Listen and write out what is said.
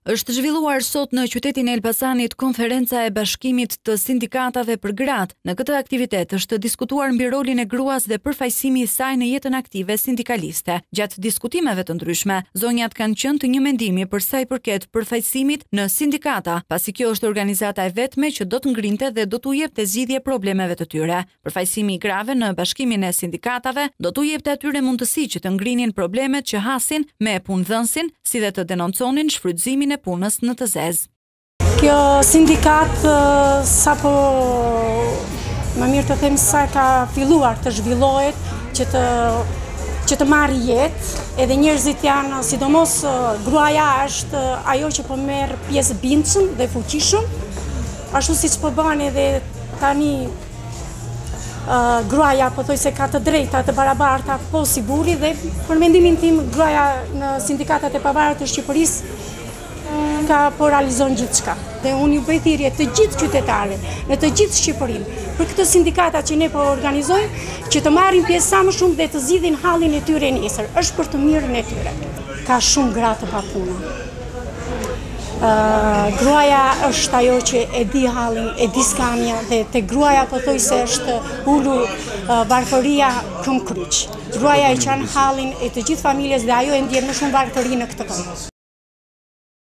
Është zhvilluar sot në qytetin e Elbasanit konferenca e bashkimit të sindikatave për gratë. Në këtë aktivitet është diskutuar mbi rolin e gruas dhe përfaqësimi i saj në jetën aktive sindikaliste. Gjatë diskutimeve të ndryshme, zonjat kanë qenë të një mendimi për sa i përket përfaqësimit në sindikata, pasi kjo është organizata e vetme që do të ngrinte dhe do t'u jepte zgjidhje problemeve të tyre. Përfaqësimi i grave në bashkimin e sindikatave do t'u jepte atyre mundësi që të ngrinin problemet që hasin me punëdhënësin, si dhe të denonconin shfrytëzimin e punës në të zezë. Kjo sindikat sapo më mirë të them sa ka filluar të zhvillohet që të marrë jetë, edhe njerëzit janë, sidomos gruaja është ajo që po merr pjesë bindshëm dhe fuqishëm, ashtu siç po bën edhe tani gruaja po thoj se ka të drejta të barabarta po si burri, dhe për mendimin tim gruaja në sindikatat e pavarur të Shqipërisë ka po realizon gjithçka. Dhe unë ju bëj thirrje të gjithë qytetarëve në të gjithë Shqipërinë për këtë sindikata që ne po organizojmë, që të marrin pjesë sa më shumë dhe të zgjidhin hallin e tyre nesër. Është për të mirën e tyre. Ka shumë gra të papuna. Gruaja është ajo që e di hallin, e di skamja, dhe te gruaja po thoj se është ulur varfëria këmbë kryq. Gruaja e çan hallin e të gjithë familjes dhe ajo e ndjen më shumë varfëri në këtë këmbë.